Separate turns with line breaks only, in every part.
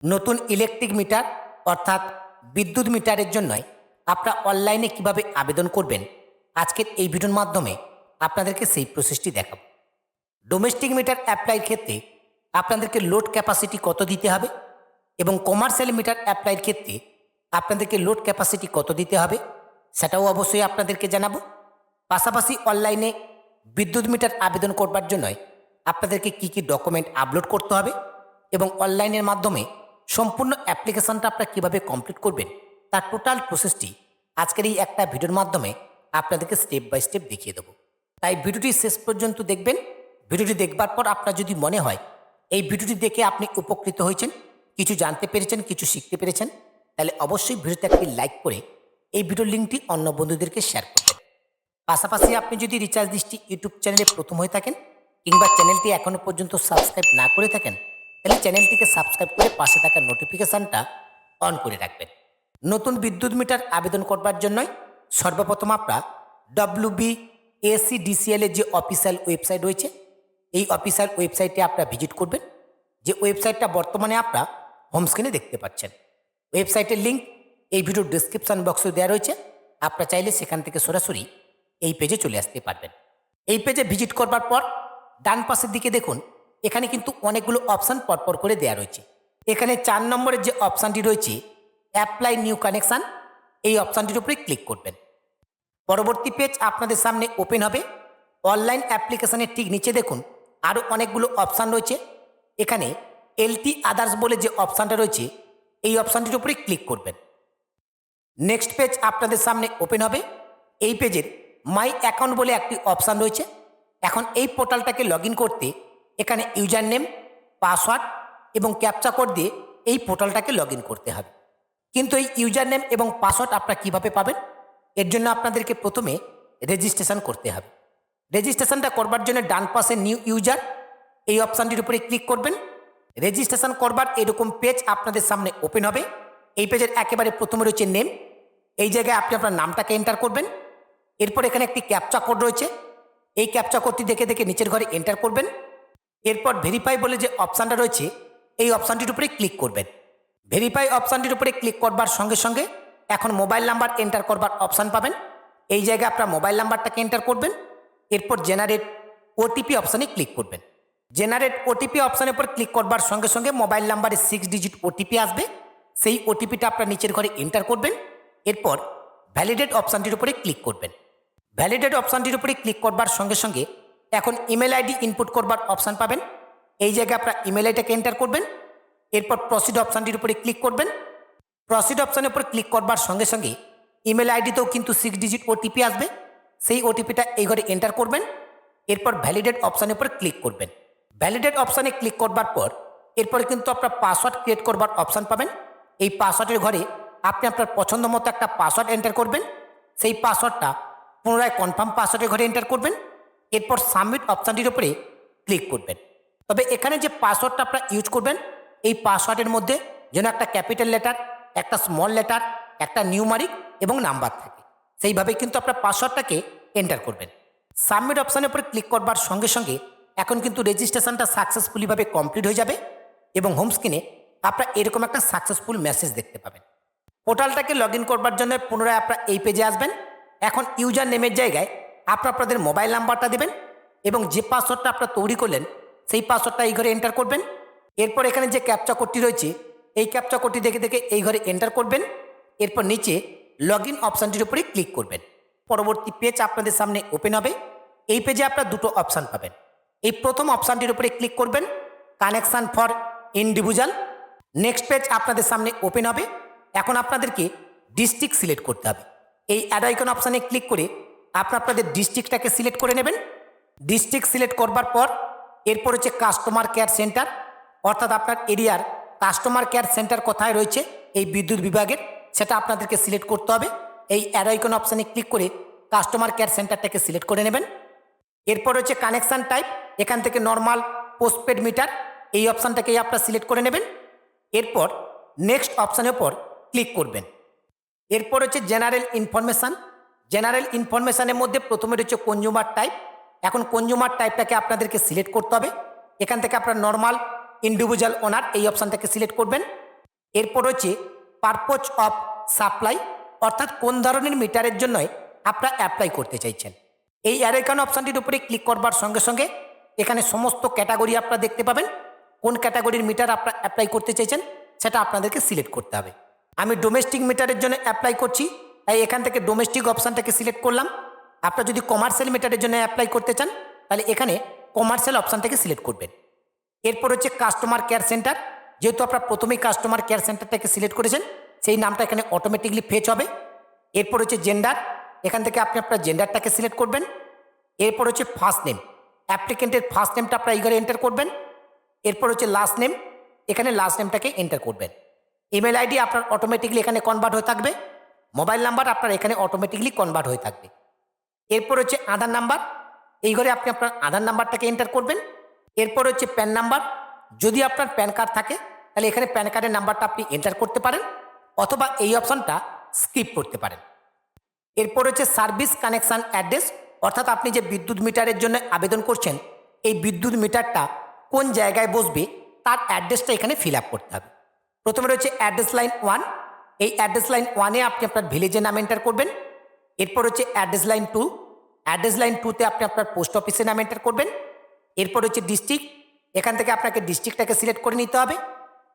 নতুন electric metre অর্থাৎ বিদ্যুৎ মিটারের জন্য আপনারা অনলাইনে কিভাবে আবেদন করবেন আজকের এই ভিডিওর মাধ্যমে আপনাদেরকে সেই প্রসেসটি দেখাবো। ডোমেস্টিক মিটার অ্যাপ্লাইয়ের ক্ষেত্রে আপনাদেরকে লোড ক্যাপাসিটি কত দিতে হবে এবং কমার্শিয়াল মিটার অ্যাপ্লাইয়ের ক্ষেত্রে আপনাদেরকে লোড ক্যাপাসিটি কত দিতে হবে সেটাও অবশ্যই আপনাদেরকে জানাবো। পাশাপাশি অনলাইনে বিদ্যুৎ মিটার আবেদন করবার জন্য আপনাদেরকে কি কি ডকুমেন্ট আপলোড করতে হবে এবং অনলাইনের মাধ্যমে সম্পূর্ণ অ্যাপ্লিকেশনটা আপনারা কীভাবে কমপ্লিট করবেন তার টোটাল প্রসেসটি আজকের এই একটা ভিডিওর মাধ্যমে আপনাদেরকে স্টেপ বাই স্টেপ দেখিয়ে দেবো। তাই ভিডিওটি শেষ পর্যন্ত দেখবেন। ভিডিওটি দেখবার পর আপনার যদি মনে হয় এই ভিডিওটি দেখে আপনি উপকৃত হয়েছেন, কিছু জানতে পেরেছেন, কিছু শিখতে পেরেছেন, তাহলে অবশ্যই ভিডিওতে একটি লাইক করে এই ভিডিওর লিঙ্কটি অন্য বন্ধুদেরকে শেয়ার করবেন। পাশাপাশি আপনি যদি রিচার্জ দৃষ্টি ইউটিউব চ্যানেলে প্রথম হয়ে থাকেন কিংবা চ্যানেলটি এখনও পর্যন্ত সাবস্ক্রাইব না করে থাকেন তাহলে চ্যানেলটিকে সাবস্ক্রাইব করে পাশে থাকা নোটিফিকেশানটা অন করে রাখবেন। নতুন বিদ্যুৎ মিটার আবেদন করবার জন্যই সর্বপ্রথম আপনারা WBACDCL এর যে অফিসিয়াল ওয়েবসাইট রয়েছে এই অফিসিয়াল ওয়েবসাইটে আপনারা ভিজিট করবেন, যে ওয়েবসাইটটা বর্তমানে আপনারা হোম স্ক্রিনে দেখতে পাচ্ছেন। ওয়েবসাইটের লিঙ্ক এই ভিডিওর ডিসক্রিপশান বক্সে দেওয়া রয়েছে, আপনারা চাইলে সেখান থেকে সরাসরি এই পেজে চলে আসতে পারবেন। এই পেজে ভিজিট করবার পর ডান পাশের দিকে দেখুন, এখানে কিন্তু অনেকগুলো অপশান পরপর করে দেওয়া রয়েছে। এখানে 4 নম্বরের যে অপশানটি রয়েছে অ্যাপ্লাই নিউ কানেকশান, এই অপশানটির উপরে ক্লিক করবেন। পরবর্তী পেজ আপনাদের সামনে ওপেন হবে। অনলাইন অ্যাপ্লিকেশানের ঠিক নিচে দেখুন আরও অনেকগুলো অপশান রয়েছে। এখানে এলটি আদার্স বলে যে অপশানটা রয়েছে এই অপশানটির উপরে ক্লিক করবেন। নেক্সট পেজ আপনাদের সামনে ওপেন হবে। এই পেজের মাই অ্যাকাউন্ট বলে একটি অপশান রয়েছে। এখন এই পোর্টালটাকে লগ ইন করতে এখানে ইউজার নেম, পাসওয়ার্ড এবং ক্যাপচা কোড দিয়ে এই পোর্টালটাকে লগ ইন করতে হবে। কিন্তু এই ইউজার নেম এবং পাসওয়ার্ড আপনারা কীভাবে পাবেন? এর জন্য আপনাদেরকে প্রথমে রেজিস্ট্রেশন করতে হবে। রেজিস্ট্রেশনটা করবার জন্য ডান পাশে নিউ ইউজার এই অপশানটির উপরে ক্লিক করবেন। রেজিস্ট্রেশন করবার এরকম পেজ আপনাদের সামনে ওপেন হবে। এই পেজের একেবারে প্রথমে রয়েছে নেম, এই জায়গায় আপনি আপনার নামটাকে এন্টার করবেন। এরপর এখানে একটি ক্যাপচা কোড রয়েছে, এই ক্যাপচা কোডটি দেখে দেখে নিচের ঘরে এন্টার করবেন। এরপর ভেরিফাই বলে যে অপশানটা রয়েছে এই অপশানটির উপরে ক্লিক করবেন। ভেরিফাই অপশানটির উপরে ক্লিক করবার সঙ্গে সঙ্গে এখন মোবাইল নাম্বার এন্টার করবার অপশান পাবেন। এই জায়গায় আপনার মোবাইল নাম্বারটাকে এন্টার করবেন। এরপর জেনারেট ওটিপি অপশানে ক্লিক করবেন। জেনারেট ওটিপি অপশানের উপর ক্লিক করবার সঙ্গে সঙ্গে মোবাইল নাম্বারে 6 ডিজিট ওটিপি আসবে। সেই ওটিপিটা আপনার নিচের ঘরে এন্টার করবেন। এরপর ভ্যালিডেট অপশানটির উপরে ক্লিক করবেন। ভ্যালিডেট অপশানটির উপরে ক্লিক করবার সঙ্গে সঙ্গে এখন ইমেল আইডি ইনপুট করবার অপশান পাবেন। এই জায়গায় আপনার ইমেল আইডিটাকে এন্টার করবেন। এরপর প্রসিড অপশানটির উপরে ক্লিক করবেন। প্রসিড অপশানের উপর ক্লিক করবার সঙ্গে সঙ্গে ইমেল আইডিতেও কিন্তু 6 ডিজিট ওটিপি আসবে। সেই ওটিপিটা এই ঘরে এন্টার করবেন। এরপর ভ্যালিডেট অপশানের উপর ক্লিক করবেন। ভ্যালিডেট অপশানে ক্লিক করবার পর এরপরে কিন্তু আপনার পাসওয়ার্ড ক্রিয়েট করবার অপশান পাবেন। এই পাসওয়ার্ডের ঘরে আপনি আপনার পছন্দ মতো একটা পাসওয়ার্ড এন্টার করবেন। সেই পাসওয়ার্ডটা পুনরায় কনফার্ম পাসওয়ার্ডের ঘরে এন্টার করবেন। এরপর সাবমিট অপশানটির উপরে ক্লিক করবেন। তবে এখানে যে পাসওয়ার্ডটা আপনারা ইউজ করবেন এই পাসওয়ার্ডের মধ্যে যেন একটা ক্যাপিটাল লেটার, একটা স্মল লেটার, একটা নিউমারিক এবং নাম্বার থাকে, সেইভাবে কিন্তু আপনার পাসওয়ার্ডটাকে এন্টার করবেন। সাবমিট অপশানের উপরে ক্লিক করবার সঙ্গে সঙ্গে এখন কিন্তু রেজিস্ট্রেশনটা সাকসেসফুলিভাবে কমপ্লিট হয়ে যাবে এবং হোম স্ক্রিনে আপনারা এরকম একটা সাকসেসফুল মেসেজ দেখতে পাবেন। পোর্টালটাকে লগ ইন করবার জন্য পুনরায় আপনারা এই পেজে আসবেন। এখন ইউজার নেমের জায়গায় আপনাদের মোবাইল নাম্বারটা দেবেন এবং যে পাসওয়ার্ডটা আপনারা তৈরি করলেন সেই পাসওয়ার্ডটা এই ঘরে এন্টার করবেন। এরপর এখানে যে ক্যাপচা কোডটি রয়েছে এই ক্যাপচা কোডটি দেখে দেখে এই ঘরে এন্টার করবেন। এরপর নিচে লগ ইন অপশানটির উপরে ক্লিক করবেন। পরবর্তী পেজ আপনাদের সামনে ওপেন হবে। এই পেজে আপনারা দুটো অপশান পাবেন। এই প্রথম অপশানটির উপরে ক্লিক করবেন, connection for individual. Next page আপনাদের সামনে ওপেন হবে। এখন আপনাদেরকে ডিস্ট্রিক্ট সিলেক্ট করতে হবে। এই অ্যাড আইকন অপশানে ক্লিক করে আপনাদের ডিস্ট্রিক্টটাকে সিলেক্ট করে নেবেন। ডিস্ট্রিক্ট সিলেক্ট করবার পর এরপর হচ্ছে কাস্টমার কেয়ার সেন্টার, অর্থাৎ আপনার এরিয়ার কাস্টমার কেয়ার সেন্টার কোথায় রয়েছে এই বিদ্যুৎ বিভাগের সেটা আপনাদেরকে সিলেক্ট করতে হবে। এই অ্যাড আইকন অপশানে ক্লিক করে কাস্টমার কেয়ার সেন্টারটাকে সিলেক্ট করে নেবেন। এরপর হচ্ছে কানেকশান টাইপ, এখান থেকে নর্মাল, পোস্টপেড মিটার এই অপশানটাকেই আপনারা সিলেক্ট করে নেবেন। এরপর নেক্সট অপশানের উপর ক্লিক করবেন। এরপর হচ্ছে জেনারেল ইনফরমেশান। জেনারেল ইনফরমেশানের মধ্যে প্রথমে রয়েছে কনজিউমার টাইপ। এখন কনজিউমার টাইপটাকে আপনাদেরকে সিলেক্ট করতে হবে। এখান থেকে আপনার নর্মাল, ইন্ডিভিজুয়াল ওনার এই অপশানটাকে সিলেক্ট করবেন। এরপর হচ্ছে পারপোজ অফ সাপ্লাই, অর্থাৎ কোন ধরনের মিটারের জন্য আপনারা অ্যাপ্লাই করতে চাইছেন। এই অ্যারোইকন অপশানটির উপরে ক্লিক করবার সঙ্গে সঙ্গে এখানে সমস্ত ক্যাটাগরি আপনারা দেখতে পাবেন। কোন ক্যাটাগরির মিটার আপনারা অ্যাপ্লাই করতে চাইছেন সেটা আপনাদেরকে সিলেক্ট করতে হবে। আমি ডোমেস্টিক মিটারের জন্য অ্যাপ্লাই করছি, তাই এখান থেকে ডোমেস্টিক অপশানটাকে সিলেক্ট করলাম। আপনারা যদি কমার্শিয়াল মিটারের জন্য অ্যাপ্লাই করতে চান তাহলে এখানে কমার্শিয়াল অপশানটাকে সিলেক্ট করবেন। এরপর হচ্ছে কাস্টমার কেয়ার সেন্টার, যেহেতু আপনারা প্রথমেই কাস্টমার কেয়ার সেন্টারটাকে সিলেক্ট করেছেন সেই নামটা এখানে অটোমেটিকলি ফেচ হবে। এরপর হচ্ছে জেন্ডার, এখান থেকে আপনি আপনার জেন্ডারটাকে সিলেক্ট করবেন। এরপর হচ্ছে ফার্স্ট নেম, অ্যাপ্লিকেন্টের ফার্স্ট নেমটা আপনারা এই ঘরে এন্টার করবেন। এরপর হচ্ছে লাস্ট নেম, এখানে লাস্ট নেমটাকে এন্টার করবেন। ইমেল আইডি আপনার অটোমেটিকলি এখানে কনভার্ট হয়ে থাকবে। মোবাইল নাম্বার আপনার এখানে অটোমেটিকলি কনভার্ট হয়ে থাকবে। এরপর হচ্ছে আধার নাম্বার, এই ঘরে আপনি আপনার আধার নাম্বারটাকে এন্টার করবেন। এরপর হচ্ছে প্যান নাম্বার, যদি আপনার প্যান কার্ড থাকে তাহলে এখানে প্যান কার্ডের নাম্বারটা আপনি এন্টার করতে পারেন অথবা এই অপশানটা স্কিপ করতে পারেন। এরপর হচ্ছে সার্ভিস কানেকশান অ্যাড্রেস, অর্থাৎ আপনি যে বিদ্যুৎ মিটারের জন্য আবেদন করছেন এই বিদ্যুৎ মিটারটা কোন জায়গায় বসবে তার অ্যাড্রেসটা এখানে ফিল আপ করতে হবে। প্রথমে রয়েছে অ্যাড্রেস লাইন 1, এই অ্যাড্রেস লাইন 1-এ আপনি আপনার ভিলেজের নাম এন্টার করবেন। এরপর হচ্ছে অ্যাড্রেস লাইন 2, অ্যাড্রেস লাইন 2-তে আপনি আপনার পোস্ট অফিসের নাম এন্টার করবেন। এরপর হচ্ছে ডিস্ট্রিক্ট, এখান থেকে আপনাকে ডিস্ট্রিক্টটাকে সিলেক্ট করে নিতে হবে।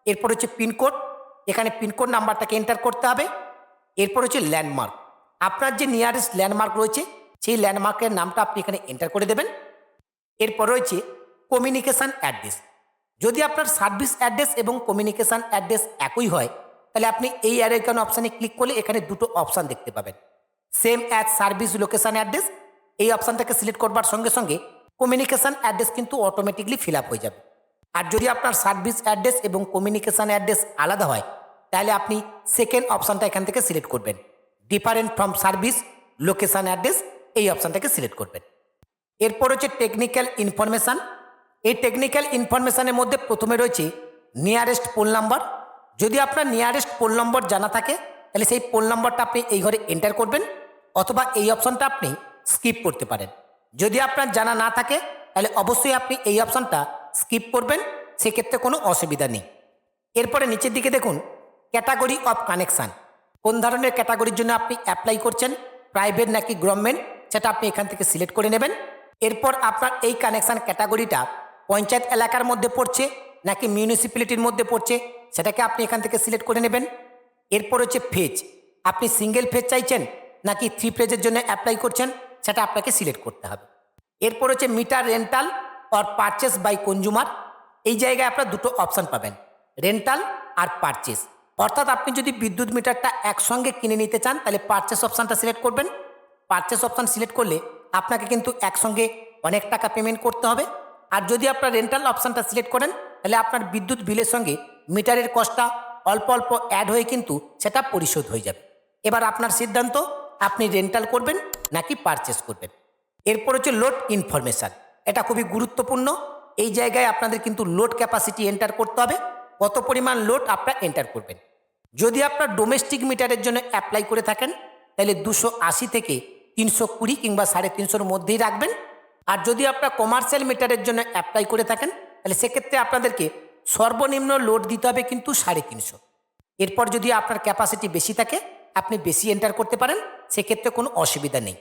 এরপর হচ্ছে পিনকোড, এখানে পিনকোড নাম্বারটাকে এন্টার করতে হবে। এরপর হচ্ছে ল্যান্ডমার্ক, আপনার যে নিয়ারেস্ট ল্যান্ডমার্ক রয়েছে সেই ল্যান্ডমার্কের নামটা আপনি এখানে এন্টার করে দেবেন। এরপর রয়েছে কমিউনিকেশান অ্যাড্রেস, যদি আপনার সার্ভিস অ্যাড্রেস এবং কমিউনিকেশান অ্যাড্রেস একই হয় তাহলে আপনি এই অ্যারোইকন অপশানে ক্লিক করলে এখানে দুটো অপশান দেখতে পাবেন, same as service location address. এই অপশানটাকে সিলেক্ট করবার সঙ্গে সঙ্গে কমিউনিকেশান অ্যাড্রেস কিন্তু অটোমেটিকলি ফিল আপ হয়ে যাবে। আর যদি আপনার সার্ভিস অ্যাড্রেস এবং কমিউনিকেশান অ্যাড্রেস আলাদা হয় তাহলে আপনি সেকেন্ড অপশানটা এখান থেকে সিলেক্ট করবেন, different from service location address, এই অপশানটাকে সিলেক্ট করবেন। এরপর হচ্ছে টেকনিক্যাল ইনফরমেশান, এই টেকনিক্যাল ইনফরমেশানের মধ্যে প্রথমে রয়েছে নিয়ারেস্ট পোল নাম্বার, যদি আপনার নিয়ারেস্ট পোল নম্বর জানা থাকে তাহলে সেই পোল নম্বরটা আপনি এই ঘরে এন্টার করবেন অথবা এই অপশানটা আপনি স্কিপ করতে পারেন। যদি আপনার জানা না থাকে তাহলে অবশ্যই আপনি এই অপশানটা স্কিপ করবেন, সেক্ষেত্রে কোনো অসুবিধা নেই। এরপরে নিচের দিকে দেখুন ক্যাটাগরি অফ কানেকশান, কোন ধরনের ক্যাটাগরির জন্য আপনি অ্যাপ্লাই করছেন, প্রাইভেট নাকি গভর্নমেন্ট, সেটা আপনি এখান থেকে সিলেক্ট করে নেবেন। এরপর আপনার এই কানেকশান ক্যাটাগরিটা পঞ্চায়েত এলাকার মধ্যে পড়ছে নাকি মিউনিসিপ্যালিটির মধ্যে পড়ছে সেটাকে আপনি এখান থেকে সিলেক্ট করে নেবেন। এরপর হচ্ছে ফেজ, আপনি সিঙ্গেল ফেজ চাইছেন নাকি 3 ফেজের জন্য অ্যাপ্লাই করছেন সেটা আপনাকে সিলেক্ট করতে হবে। এরপর হচ্ছে meter rental or purchase by consumer, এই জায়গায় আপনার দুটো অপশান পাবেন, রেন্টাল আর পারচেস, অর্থাৎ আপনি যদি বিদ্যুৎ মিটারটা একসঙ্গে কিনে নিতে চান তাহলে পারচেস অপশানটা সিলেক্ট করবেন। পারচেস অপশান সিলেক্ট করলে আপনাকে কিন্তু একসঙ্গে অনেক টাকা পেমেন্ট করতে হবে। আর যদি আপনার রেন্টাল অপশানটা সিলেক্ট করেন তাহলে আপনার বিদ্যুৎ বিলের সঙ্গে মিটারের কস্টটা অল্প অল্প অ্যাড হয়ে কিন্তু সেটা পরিশোধ হয়ে যাবে। এবার আপনার সিদ্ধান্ত, আপনি রেন্টাল করবেন নাকি পারচেস করবেন। এরপর হচ্ছে লোড ইনফরমেশান, এটা খুবই গুরুত্বপূর্ণ, এই জায়গায় আপনাদের কিন্তু লোড ক্যাপাসিটি এন্টার করতে হবে, কত পরিমাণ লোড আপনারা এন্টার করবেন। যদি আপনার ডোমেস্টিক মিটারের জন্য অ্যাপ্লাই করে থাকেন তাহলে 280 থেকে 320 কিংবা 350-এর মধ্যেই রাখবেন। আর যদি আপনার কমার্শিয়াল মিটারের জন্য অ্যাপ্লাই করে থাকেন তাহলে সেক্ষেত্রে আপনাদেরকে সর্বনিম্ন লোড দিতে হবে কিন্তু 350। এরপর যদি আপনার ক্যাপাসিটি বেশি থাকে আপনি বেশি এন্টার করতে পারেন, সেক্ষেত্রে কোনো অসুবিধা নেই।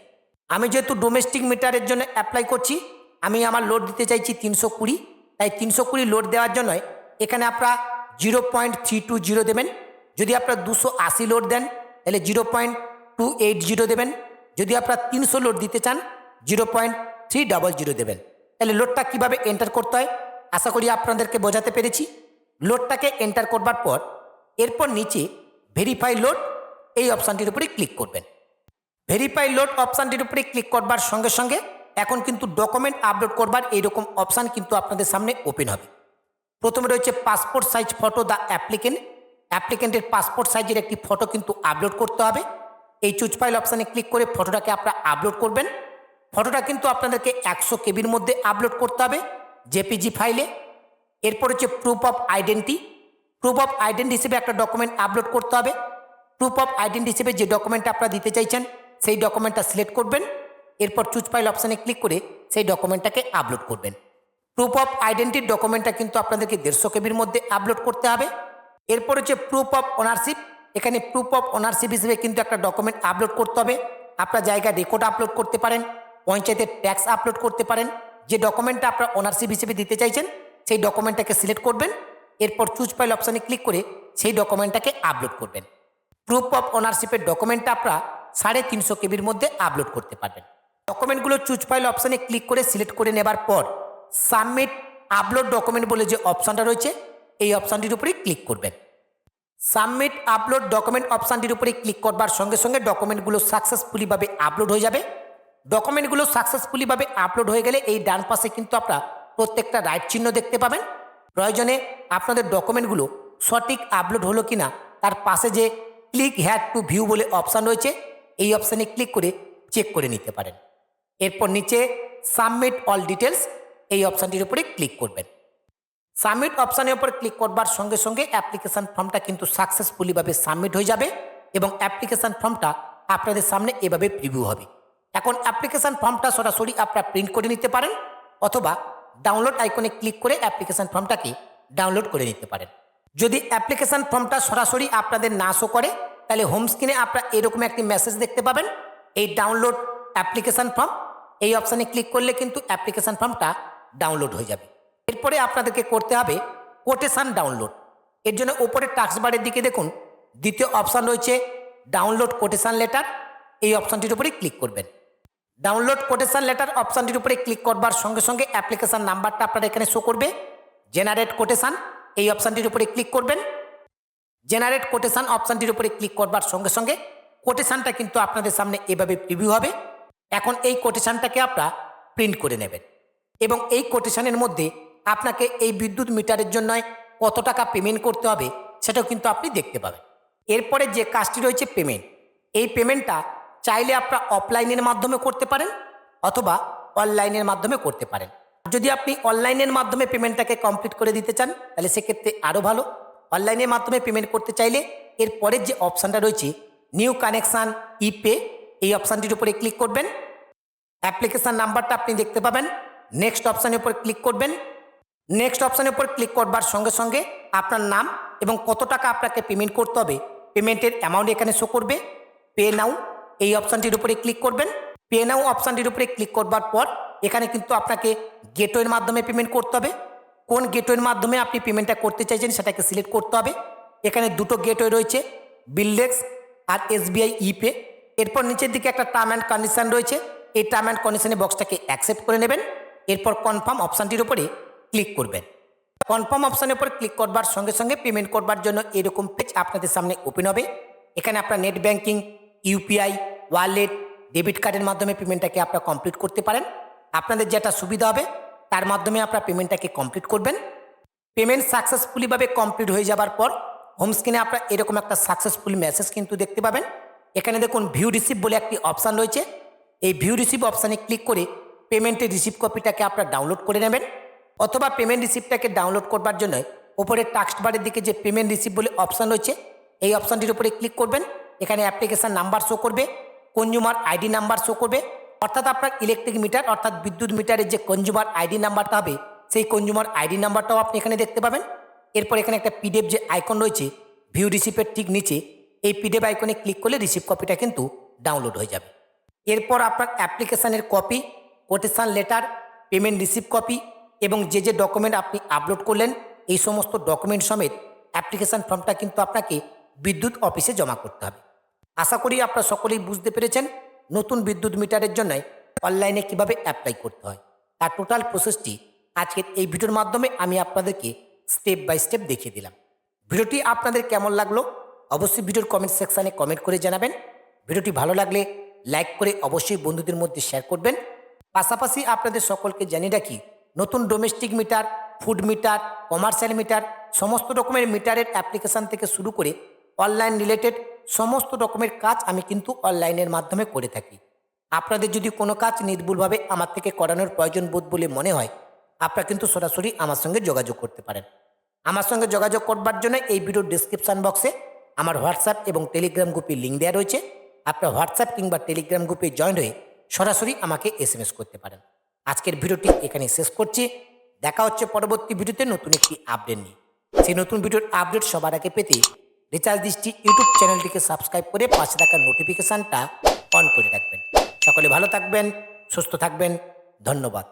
আমি যেহেতু ডোমেস্টিক মিটারের জন্য অ্যাপ্লাই করছি, আমি আমার লোড দিতে চাইছি 320, তাই 320 লোড দেওয়ার জন্য এখানে আপনারা 0.320 দেবেন। যদি আপনারা 280 লোড দেন তাহলে 0.280 দেবেন। যদি আপনারা 300 লোড দিতে চান 0.300 দেবেন। তাহলে লোডটা কিভাবে এন্টার করতে হয় আশা করি আপনাদেরকে বোঝাতে পেরেছি। লোডটাকে এন্টার করবার পর এরপর নিচে ভেরিফাই লোড, এই অপশানটির উপরে ক্লিক করবেন। ভেরিফাই লোড অপশানটির উপরে ক্লিক করবার সঙ্গে সঙ্গে এখন কিন্তু ডকুমেন্ট আপলোড করবার এইরকম অপশান কিন্তু আপনাদের সামনে ওপেন হবে। প্রথমে রয়েছে পাসপোর্ট সাইজ ফটো দ্য অ্যাপ্লিকেন্টের পাসপোর্ট সাইজের একটি ফটো কিন্তু আপলোড করতে হবে। এই চুজ ফাইল অপশানে ক্লিক করে ফটোটাকে আপনারা আপলোড করবেন। ফটোটা কিন্তু আপনাদেরকে 100 কেবির মধ্যে আপলোড করতে হবে জেপিজি ফাইলে। এরপর হচ্ছে প্রুফ অফ আইডেন্টি হিসেবে একটা ডকুমেন্ট আপলোড করতে হবে। প্রুফ অফ আইডেন্টি হিসেবে যে ডকুমেন্টটা আপনারা দিতে চাইছেন সেই ডকুমেন্টটা সিলেক্ট করবেন। এরপর চুজ ফাইল অপশানে ক্লিক করে সেই ডকুমেন্টটাকে আপলোড করবেন। প্রুফ অফ আইডেন্টির ডকুমেন্টটা কিন্তু আপনাদেরকে 150 কেবির মধ্যে আপলোড করতে হবে। এরপর হচ্ছে প্রুফ অফ ওনারশিপ। এখানে প্রুফ অফ ওনারশিপ হিসেবে কিন্তু একটা ডকুমেন্ট আপলোড করতে হবে। আপনার জায়গায় রেকর্ড আপলোড করতে পারেন, পঞ্চায়েতের ট্যাক্স আপলোড করতে পারেন। যে ডকুমেন্টটা আপনার ওনারশিপ হিসেবে দিতে চাইছেন সেই ডকুমেন্টটাকে সিলেক্ট করবেন। এরপর চুজ ফাইল অপশানে ক্লিক করে সেই ডকুমেন্টটাকে আপলোড করবেন। প্রুফ অফ ওনারশিপের ডকুমেন্টটা আপনারা 350 কেবির মধ্যে আপলোড করতে পারবেন। ডকুমেন্টগুলো চুজ ফাইল অপশানে ক্লিক করে সিলেক্ট করে নেবার পর সাবমিট আপলোড ডকুমেন্ট বলে যে অপশানটা রয়েছে এই অপশানটির উপরেই ক্লিক করবেন। সাবমিট আপলোড ডকুমেন্ট অপশানটির উপরে ক্লিক করবার সঙ্গে সঙ্গে ডকুমেন্টগুলো সাকসেসফুলিভাবে আপলোড হয়ে যাবে। ডকুমেন্টগুলো সাকসেসফুলিভাবে আপলোড হয়ে গেলে এই ডান পাশে কিন্তু আপনারা প্রত্যেকটা রাইট চিহ্ন দেখতে পাবেন। প্রয়োজনে আপনাদের ডকুমেন্টগুলো সঠিক আপলোড হলো কিনা তার পাশে যে ক্লিক হ্যাড টু ভিউ বলে অপশান রয়েছে এই অপশানে ক্লিক করে চেক করে নিতে পারেন। এরপর নিচে সাবমিট অল ডিটেলস এই অপশানটির উপরে ক্লিক করবেন। সাবমিট অপশানের উপর ক্লিক করবার সঙ্গে সঙ্গে অ্যাপ্লিকেশান ফর্মটা কিন্তু সাকসেসফুলিভাবে সাবমিট হয়ে যাবে এবং অ্যাপ্লিকেশান ফর্মটা আপনাদের সামনে এভাবে প্রিভিউ হবে। এখন অ্যাপ্লিকেশান ফর্মটা সরাসরি আপনারা প্রিন্ট করে নিতে পারেন অথবা ডাউনলোড আইকনে ক্লিক করে অ্যাপ্লিকেশান ফর্মটাকে ডাউনলোড করে নিতে পারেন। যদি অ্যাপ্লিকেশান ফর্মটা সরাসরি আপনাদের না শো করে তাহলে হোম স্ক্রিনে আপনারা এরকম একটি মেসেজ দেখতে পাবেন, এই ডাউনলোড অ্যাপ্লিকেশান ফর্ম। এই অপশানে ক্লিক করলে কিন্তু অ্যাপ্লিকেশান ফর্মটা ডাউনলোড হয়ে যাবে। এরপরে আপনাদেরকে করতে হবে কোটেশান ডাউনলোড। এর জন্য ওপরে টাস্ক বারের দিকে দেখুন দ্বিতীয় অপশান রয়েছে ডাউনলোড কোটেশান লেটার। এই অপশানটির উপরে ক্লিক করবেন। ডাউনলোড কোটেশান লেটার অপশানটির উপরে ক্লিক করবার সঙ্গে সঙ্গে অ্যাপ্লিকেশান নাম্বারটা আপনার এখানে শো করবে। জেনারেট কোটেশান এই অপশানটির উপরে ক্লিক করবেন। জেনারেট কোটেশান অপশানটির উপরে ক্লিক করবার সঙ্গে সঙ্গে কোটেশানটা কিন্তু আপনাদের সামনে এভাবে প্রিভিউ হবে। এখন এই কোটেশানটাকে আপনারা প্রিন্ট করে নেবেন এবং এই কোটেশানের মধ্যে আপনাকে এই বিদ্যুৎ মিটারের জন্য কত টাকা পেমেন্ট করতে হবে সেটাও কিন্তু আপনি দেখতে পাবেন। এরপরে যে কাজটি রয়েছে পেমেন্ট, এই পেমেন্টটা চাইলে আপনারা অফলাইনের মাধ্যমে করতে পারেন অথবা অনলাইনের মাধ্যমে করতে পারেন। যদি আপনি অনলাইনের মাধ্যমে পেমেন্টটাকে কমপ্লিট করে দিতে চান তাহলে সেক্ষেত্রে আরও ভালো। অনলাইনের মাধ্যমে পেমেন্ট করতে চাইলে এরপরের যে অপশানটা রয়েছে নিউ কানেকশান ইপে এই অপশানটির উপরে ক্লিক করবেন। অ্যাপ্লিকেশান নাম্বারটা আপনি দেখতে পাবেন। নেক্সট অপশানের উপর ক্লিক করবেন। নেক্সট অপশানের উপর ক্লিক করবার সঙ্গে সঙ্গে আপনার নাম এবং কত টাকা আপনাকে পেমেন্ট করতে হবে পেমেন্টের অ্যামাউন্ট এখানে শো করবে। পে নাও এই অপশানটির উপরে ক্লিক করবেন। পে নাও অপশানটির উপরে ক্লিক করবার পর এখানে কিন্তু আপনাকে গেটওয়ের মাধ্যমে পেমেন্ট করতে হবে। কোন গেটওয়ের মাধ্যমে আপনি পেমেন্টটা করতে চাইছেন সেটাকে সিলেক্ট করতে হবে। এখানে দুটো গেটওয়ে রয়েছে, বিলডেক্স আর এসবিআই ইপে। এরপর নিচের দিকে একটা টার্ম অ্যান্ড কন্ডিশন রয়েছে, এই টার্ম অ্যান্ড কন্ডিশনের বক্সটাকে অ্যাকসেপ্ট করে নেবেন। এরপর কনফার্ম অপশানটির উপরে ক্লিক করবেন। কনফার্ম অপশানের উপর ক্লিক করবার সঙ্গে সঙ্গে পেমেন্ট করবার জন্য এরকম পেজ আপনাদের সামনে ওপেন হবে। এখানে আপনার net banking, UPI, wallet, debit কার্ডের মাধ্যমে পেমেন্টটাকে আপনারা কমপ্লিট করতে পারেন। আপনাদের যেটা সুবিধা হবে তার মাধ্যমে আপনারা পেমেন্টটাকে কমপ্লিট করবেন। পেমেন্ট সাকসেসফুলিভাবে কমপ্লিট হয়ে যাবার পর হোম স্ক্রিনে আপনারা এরকম একটা সাকসেসফুল মেসেজ কিন্তু দেখতে পাবেন। এখানে দেখুন ভিউ রিসিভ বলে একটি অপশান রয়েছে, এই ভিউ রিসিভ অপশানে ক্লিক করে পেমেন্টের রিসিভ কপিটাকে আপনারা ডাউনলোড করে নেবেন অথবা পেমেন্ট রিসিপ্টটাকে ডাউনলোড করবার জন্য ওপরে টাস্ক বারের দিকে যে পেমেন্ট রিসিভ বলে অপশান রয়েছে এই অপশানটির উপরে ক্লিক করবেন। এখানে অ্যাপ্লিকেশান নাম্বার শো করবে, কনজিউমার আইডি নাম্বার শো করবে, অর্থাৎ আপনার ইলেকট্রিক মিটার অর্থাৎ বিদ্যুৎ মিটারের যে কনজিউমার আইডি নাম্বারটা হবে সেই কনজিউমার আইডি নাম্বারটাও আপনি এখানে দেখতে পাবেন। এরপর এখানে একটা পিডিএফ যে আইকন রয়েছে ভিউ রিসিপ্টের ঠিক নিচে এই পিডিএফ আইকনে ক্লিক করলে রিসিভ কপিটা কিন্তু ডাউনলোড হয়ে যাবে। এরপর আপনার অ্যাপ্লিকেশানের copy, quotation letter, payment receive copy এবং যে যে ডকুমেন্ট আপনি আপলোড করলেন এই সমস্ত ডকুমেন্ট সমেত অ্যাপ্লিকেশান ফর্মটা কিন্তু আপনাকে বিদ্যুৎ অফিসে জমা করতে হবে। আশা করি আপনারা সকলেই বুঝতে পেরেছেন নতুন বিদ্যুৎ মিটারের জন্য অনলাইনে কিভাবে অ্যাপ্লাই করতে হয়। তার টোটাল প্রসেসটি আজকের এই ভিডিওর মাধ্যমে আমি আপনাদেরকে স্টেপ বাই স্টেপ দেখিয়ে দিলাম। ভিডিওটি আপনাদের কেমন লাগলো অবশ্যই ভিডিওর কমেন্ট সেকশানে কমেন্ট করে জানাবেন। ভিডিওটি ভালো লাগলে লাইক করে অবশ্যই বন্ধুদের মধ্যে শেয়ার করবেন। পাশাপাশি আপনাদের সকলকে জানিয়ে রাখি নতুন domestic meter, food meter, commercial meter সমস্ত রকমের মিটারের অ্যাপ্লিকেশান থেকে শুরু করে অনলাইন রিলেটেড সমস্ত রকমের কাজ আমি কিন্তু অনলাইনের মাধ্যমে করে থাকি। আপনাদের যদি কোনো কাজ নির্ভুলভাবে আমার থেকে করানোর প্রয়োজন বোধ বলে মনে হয় আপনারা কিন্তু সরাসরি আমার সঙ্গে যোগাযোগ করতে পারেন। আমার সঙ্গে যোগাযোগ করবার জন্য এই ভিডিওর ডিসক্রিপশান বক্সে আমার হোয়াটসঅ্যাপ এবং টেলিগ্রাম গ্রুপে লিঙ্ক দেওয়া রয়েছে। আপনার হোয়াটসঅ্যাপ কিংবা টেলিগ্রাম গ্রুপে জয়েন হয়ে সরাসরি আমাকে এসএমএস করতে পারেন। আজকের ভিডিওটি এখানে শেষ করছি। দেখা হচ্ছে পরবর্তী ভিডিওতে নতুন একটি আপডেট নিয়ে। সেই নতুন ভিডিওর আপডেট সবার আগে পেতে রিচার্জ দৃষ্টি ইউটিউব চ্যানেলটিকে সাবস্ক্রাইব করে পাশে থাকা নোটিফিকেশানটা অন করে রাখবেন। সকলে ভালো থাকবেন, সুস্থ থাকবেন। ধন্যবাদ।